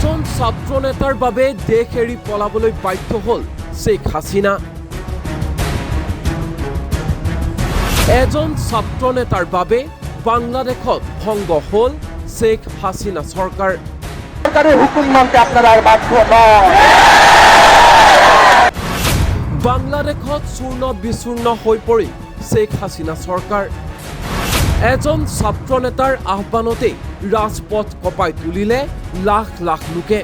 এজন ছাত্ৰ নেতাৰ বাবে দেশ এৰি পলাবলৈ বাধ্য হ'ল শেখ হাছিনা। এজন ছাত্ৰ নেতাৰ বাবে বাংলাদেশত ভংগ হ'ল শেখ হাছিনা চৰকাৰ। সৰকাৰেৰ হুকুম মানতে আপনাৰা আৰ বাধ্য নয়। বাংলাদেশত চূৰ্ণ বিচূৰ্ণ হৈ পৰিল শেখ হাছিনা চৰকাৰ। এজন ছাত্ৰ নেতাৰ আহ্বানতেই ৰাজপথ কঁপাই তুলিলে লাখ লাখ লোকে।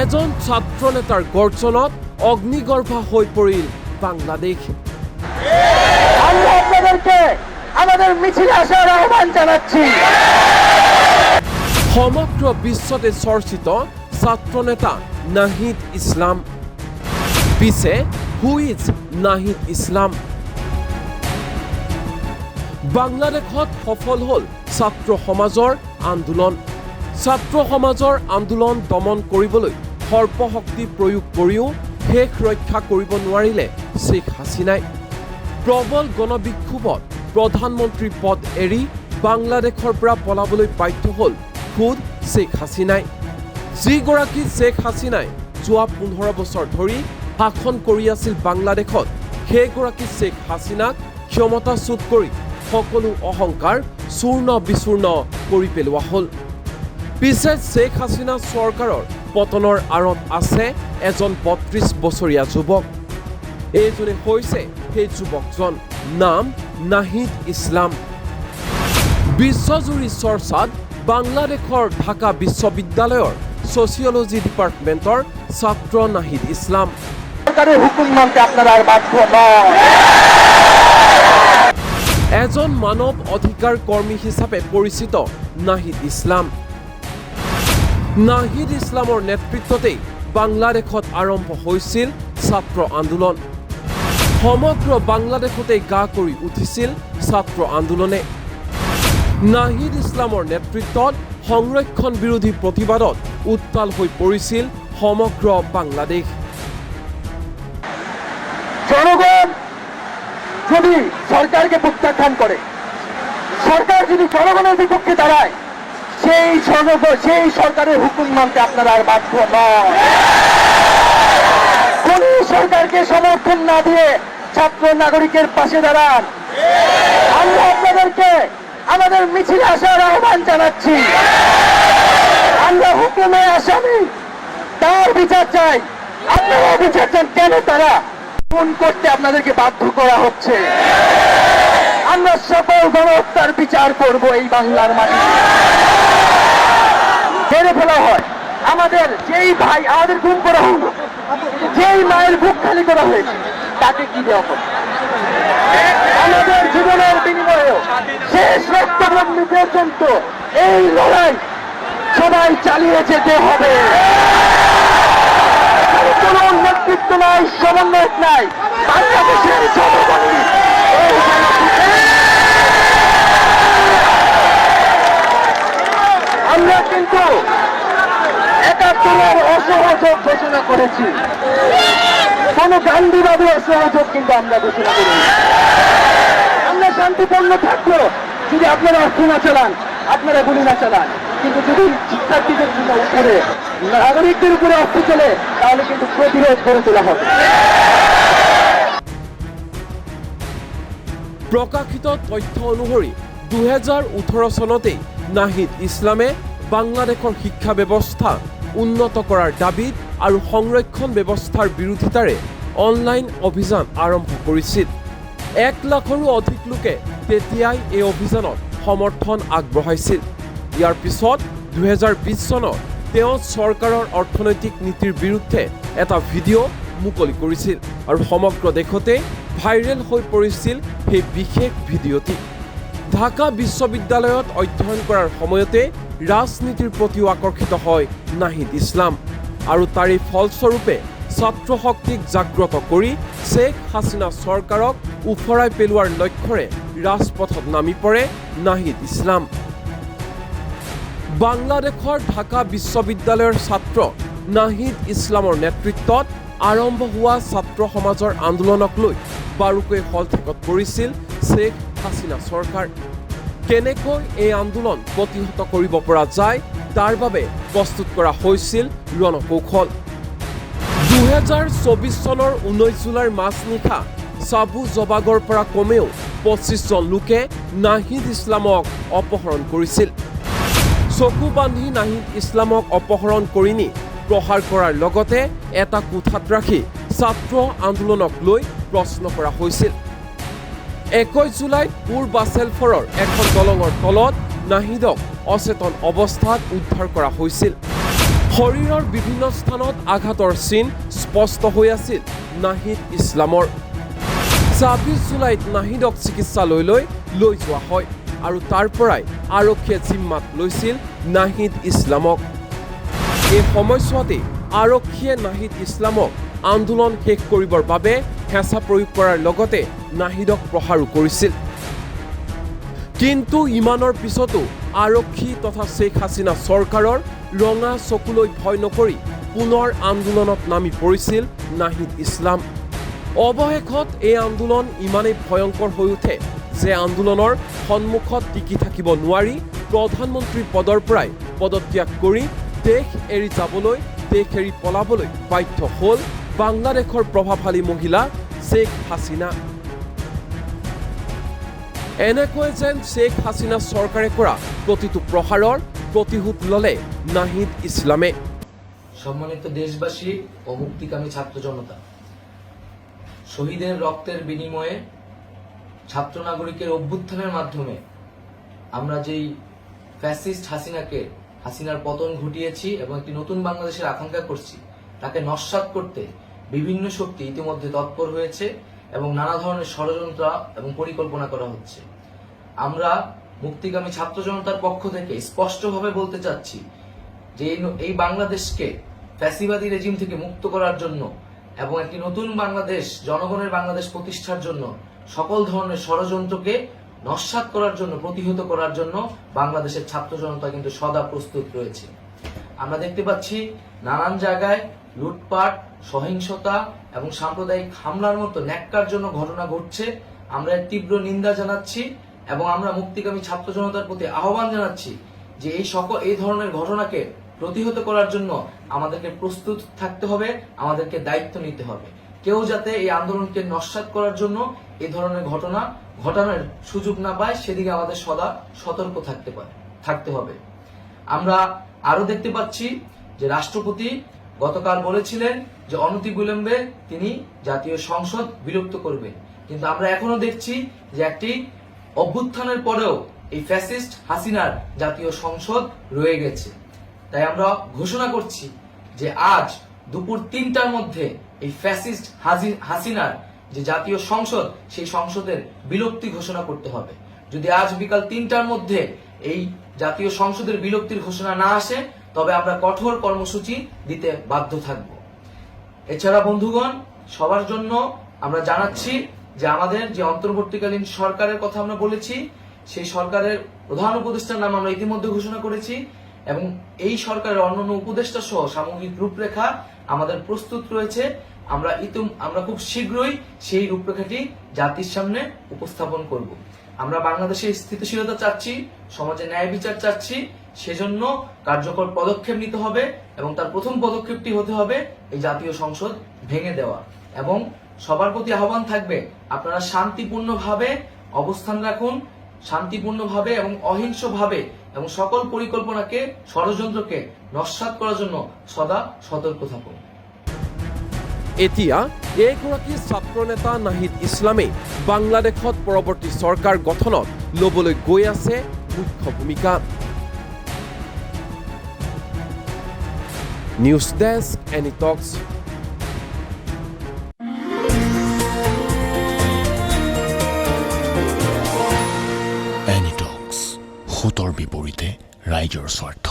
এজন ছাত্ৰ নেতাৰ গৰ্জনত অগ্নিগৰ্ভা হৈ পৰিল বাংলাদেশ। আমৰা আপনাদেৰকে আমাদেৰ মিছিলে আসাৰ আহ্বান জানাচ্ছি। সমগ্ৰ বিশ্বতে চৰ্চিত ছাত্ৰ নেতা নাহিদ ইছলাম। পিছে হু ইজ নাহিদ ইছলাম? বাংলাদেশত সফল হ'ল ছাত্ৰ সমাজৰ আন্দোলন। ছাত্ৰ সমাজৰ আন্দোলন দমন কৰিবলৈ সৰ্বশক্তি প্ৰয়োগ কৰিও শেষ ৰক্ষা কৰিব নোৱাৰিলে শেখ হাছিনাই। প্ৰবল গণবিক্ষোভত প্ৰধানমন্ত্ৰী পদ এৰি বাংলাদেশৰ পৰা পলাবলৈ বাধ্য হ'ল খুদ শেখ হাছিনাই। যিগৰাকী শেখ হাছিনাই যোৱা 15 বছৰ ধৰি শাসন কৰি আছিল বাংলাদেশত, সেইগৰাকী শেখ হাছিনাক ক্ষমতাচ্যুত কৰি সকলো অহংকাৰ চূৰ্ণ বিচূৰ্ণ কৰি পেলোৱা হ'ল। পিছে শেখ হাছিনা চৰকাৰৰ পতনৰ আঁৰত আছে এজন 32 বছৰীয়া যুৱক। এইজনে হৈছে সেই যুৱকজন, নাম নাহিদ ইছলাম। বিশ্বজুৰি চৰ্চাত বাংলাদেশৰ ঢাকা বিশ্ববিদ্যালয়ৰ ছচিয়লজি ডিপাৰ্টমেণ্টৰ ছাত্ৰ নাহিদ ইছলাম। সৰকাৰেৰ হুকুম মানতে আপনাৰা আৰ বাধ্য নয়। এজন মানৱ অধিকাৰ কৰ্মী হিচাপে পৰিচিত নাহিদ ইছলাম। নাহিদ ইছলামৰ নেতৃত্বতেই বাংলাদেশত আৰম্ভ হৈছিল ছাত্ৰ আন্দোলন। সমগ্ৰ বাংলাদেশতেই গা কৰি উঠিছিল ছাত্ৰ আন্দোলনে। নাহিদ ইছলামৰ নেতৃত্বত সংৰক্ষণ বিৰোধী প্ৰতিবাদত উত্তাল হৈ পৰিছিল সমগ্ৰ বাংলাদেশ। জনগণ যদি সরকারকে প্রত্যাখ্যান করে, সরকার যদি জনগণের বিপক্ষে দাঁড়ায়, সেই সরকারের হুকুম মানতে আপনারা আর বাধ্য নয়। কোন সরকারকে সমর্থন না দিয়ে ছাত্র নাগরিকের পাশে দাঁড়ান। আমরা আপনাদেরকে আমাদের মিছিলে আসার আহ্বান জানাচ্ছি। আমরা হুকুমে আসামি, তার বিচার চাই। আপনারা বিচার চান কেন তারা খুন করতে আপনাদেরকে বাধ্য করা হচ্ছে? আমরা সকল গণহত্যার বিচার করব এই বাংলার মাটিতে। মেরে ফেলা হয় আমাদের যেই ভাই, আমাদের খুন করা হলো, যেই মায়ের বুক খালি করা হয়েছে, তাকে কি দেওয়া হবে? আমাদের জীবনের বিনিময়ে শেষ রক্তবন্ধু পর্যন্ত এই লড়াই সবাই চালিয়ে যেতে হবে। কোনো নেতৃত্ব নাই, সমন্বয়ক নাই, বাংলাদেশের জনগণই আমরা কিন্তু 71-এর অসহযোগ ঘোষণা করেছি। কোন গান্ধীবাদী অসহযোগ কিন্তু আমরা ঘোষণা করিনি। আমরা শান্তিপূর্ণ থাকবো যদি আপনারা অস্ত্র না চালান, আপনারা গুলি না চালান। কিন্তু যদি শিক্ষার্থীদের উপরে, নাগরিকদের উপরে অস্ত্র চলে, তাহলে কিন্তু প্রতিরোধ করে তোলা হবে। প্ৰকাশিত তথ্য অনুসৰি 2018 চনতেই নাহিদ ইছলামে বাংলাদেশৰ শিক্ষা ব্যৱস্থা উন্নত কৰাৰ দাবীত আৰু সংৰক্ষণ ব্যৱস্থাৰ বিৰোধিতাৰে অনলাইন অভিযান আৰম্ভ কৰিছিল। 1 লাখৰো অধিক লোকে তেতিয়াই এই অভিযানত সমৰ্থন আগবঢ়াইছিল। ইয়াৰ পিছত 2020 চনত তেওঁ চৰকাৰৰ অৰ্থনৈতিক নীতিৰ বিৰুদ্ধে এটা ভিডিঅ' মুকলি কৰিছিল আৰু সমগ্ৰ দেশতে ভাইৰেল হৈ পৰিছিল সেই বিশেষ ভিডিঅ'টি। ঢাকা বিশ্ববিদ্যালয়ত অধ্যয়ন কৰাৰ সময়তে ৰাজনীতিৰ প্ৰতিও আকৰ্ষিত হয় নাহিদ ইছলাম আৰু তাৰে ফলস্বৰূপে ছাত্ৰ শক্তিক জাগ্ৰত কৰি শেখ হাছিনা চৰকাৰক উফৰাই পেলোৱাৰ লক্ষ্যৰে ৰাজপথত নামি পৰে নাহিদ ইছলাম। বাংলাদেশৰ ঢাকা বিশ্ববিদ্যালয়ৰ ছাত্ৰ নাহিদ ইছলামৰ নেতৃত্বত আৰম্ভ হোৱা ছাত্ৰ সমাজৰ আন্দোলনক লৈ বাৰুকৈ হলঠেকত পৰিছিল শেখ হাছিনা চৰকাৰ। কেনেকৈ এই আন্দোলন প্ৰতিহত কৰিব পৰা যায় তাৰ বাবে প্ৰস্তুত কৰা হৈছিল ৰণকৌশল। 2024 চনৰ 19 জুলাইৰ মাজনিশা চাবু জবাগৰ পৰা কমেও 25জন লোকে নাহিদ ইছলামক অপহৰণ কৰিছিল। চকু বান্ধি নাহিদ ইছলামক অপহৰণ কৰি নি প্ৰহাৰ কৰাৰ লগতে এটা কোঠাত ৰাখি ছাত্ৰ আন্দোলনক লৈ প্ৰশ্ন কৰা হৈছিল। 21 জুলাইত পুৰ বাছেলফৰৰ এখন দলঙৰ তলত নাহিদক অচেতন অৱস্থাত উদ্ধাৰ কৰা হৈছিল। শৰীৰৰ বিভিন্ন স্থানত আঘাতৰ চিন স্পষ্ট হৈ আছিল নাহিদ ইছলামৰ। 26 জুলাইত নাহিদক চিকিৎসালয়লৈ লৈ যোৱা হয় আৰু তাৰ পৰাই আৰক্ষীয়ে জিম্মাত লৈছিল নাহিদ ইছলামক। এই সময়ছোৱাতেই আৰক্ষীয়ে নাহিদ ইছলামক আন্দোলন শেষ কৰিবৰ বাবে হেঁচা প্ৰয়োগ কৰাৰ লগতে নাহিদক প্ৰহাৰো কৰিছিল। কিন্তু ইমানৰ পিছতো আৰক্ষী তথা শ্বেখ হাছিনা চৰকাৰৰ ৰঙা চকুলৈ ভয় নকৰি পুনৰ আন্দোলনত নামি পৰিছিল নাহিদ ইছলাম। অৱশেষত এই আন্দোলন ইমানেই ভয়ংকৰ হৈ উঠে যে আন্দোলনৰ সন্মুখত টিকি থাকিব নোৱাৰি প্ৰধানমন্ত্ৰী পদৰ পৰাই পদত্যাগ কৰি দেশ এৰি যাবলৈ, দেশ এৰি পলাবলৈ বাধ্য হ'ল বাংলাদেশৰ প্ৰভাৱশালী মহিলা শ্বেখ হাছিনা। এনেকৈ যেন শ্বেখ হাছিনা চৰকাৰে কৰা প্ৰতিটো প্ৰহাৰৰ প্ৰতিশোধ ল'লে নাহিদ ইছলামে। সম্মানিত দেশবাসী ও মুক্তিকামী ছাত্র জনতা, শহীদের রক্তের বিনিময়ে ছাত্র নাগরিকের অভ্যুত্থানের মাধ্যমে আমরা যেই ফ্যাসিস্ট হাসিনার পতন ঘটিয়েছি এবং একটি নতুন বাংলাদেশের আকাঙ্ক্ষা করছি, তাকে নস্যাৎ করতে বিভিন্ন শক্তি ইতিমধ্যে তৎপর হয়েছে এবং নানা ধরনের ষড়যন্ত্র এবং পরিকল্পনা করা হচ্ছে। আমরা মুক্তিকামী ছাত্র জনতার পক্ষ থেকে স্পষ্টভাবে বলতে চাচ্ছি যে এই বাংলাদেশকে ফ্যাসিবাদী রেজিম থেকে মুক্ত করার জন্য এবং একটি নতুন বাংলাদেশ, জনগণের বাংলাদেশ প্রতিষ্ঠার জন্য সকল ধরনের ষড়যন্ত্রকে নস্যাৎ করার জন্য, প্রতিহত করার জন্য বাংলাদেশের ছাত্র জনতা কিন্তু সদা প্রস্তুত রয়েছে। আমরা দেখতে পাচ্ছি নানান জায়গায় লুটপাট, সহিংসতা এবং সাম্প্রদায়িক হামলার মতো ন্যাক্কারজনক ঘটনা ঘটছে। আমরা এর তীব্র নিন্দা জানাচ্ছি এবং আমরা মুক্তিকামী ছাত্র জনতার প্রতি আহ্বান জানাচ্ছি যে এই ধরনের ঘটনাকে প্রতিহত করার জন্য আমাদেরকে প্রস্তুত থাকতে হবে, আমাদেরকে দায়িত্ব নিতে হবে। কেউ যাতে এই আন্দোলনকে নস্যাৎ করার জন্য এই ধরনের ঘটনা ঘটানোর সুযোগ না পায়, সেদিকে আমাদের সদা সতর্ক থাকতে হবে। আমরা আরো দেখতে পাচ্ছি যে রাষ্ট্রপতি গতকাল বলেছিলেন যে অনতিবিলম্বে তিনি জাতীয় সংসদ বিলুপ্ত করবেন, কিন্তু আমরা এখনো দেখছি যে একটি অভ্যুত্থানের পরেও এই ফ্যাসিস্ট হাসিনার জাতীয় সংসদ রয়ে গেছে। তাই আমরা ঘোষণা করছি যে আজ দুপুর 3টার মধ্যে এই ফ্যাসিস্ট হাসিনার যে জাতীয় সংসদ, সেই সংসদের বিলুপ্তি ঘোষণা করতে হবে। যদি আজ বিকাল 3টার মধ্যে এই জাতীয় সংসদের বিলুপ্তির ঘোষণা না আসে, তবে আমরা কঠোর কর্মসূচি দিতে বাধ্য থাকব। এছাড়া বন্ধুগণ, সবার জন্য আমরা জানাচ্ছি যে আমাদের যে অন্তর্বর্তীকালীন সরকারের কথা আমরা বলেছি, সেই সরকারের প্রধান উপদেষ্টার নাম আমরা ইতিমধ্যে ঘোষণা করেছি এবং এই সরকারের অন্যান্য উপদেষ্টা সহ সামগ্রিক রূপরেখা আমাদের প্রস্তুত রয়েছে। আমরা খুব শীঘ্রই সেই রূপরেখাটি জাতির সামনে উপস্থাপন করব। আমরা বাংলাদেশে স্থিতিশীলতা চাচ্ছি, সমাজে ন্যায় বিচার চাচ্ছি, সেজন্য কার্যকর পদক্ষেপ নিতে হবে এবং তার প্রথম পদক্ষেপটি হতে হবে এই জাতীয় সংসদ ভেঙে দেওয়া। এবং সবার প্রতি আহ্বান থাকবে, আপনারা শান্তিপূর্ণভাবে অবস্থান রাখুন, শান্তিপূৰ্ণভাৱে এবং অহিংসভাৱে এবং সকল পৰিকল্পনাকে, ষড়যন্ত্ৰকে নস্যাৎ কৰাৰ জন্য সদা সতৰ্ক থাকুন। এতিয়া এইগৰাকী ছাত্ৰ নেতা নাহিদ ইছলামে বাংলাদেশত পৰৱৰ্তী চৰকাৰ গঠনত ল'বলৈ গৈ আছে মুখ্য ভূমিকা। নিউজ ডেস্ক, এনি টক্স। এনি টক্স, সোঁতৰ বিপৰীতে ৰাইজৰ স্বাৰ্থ।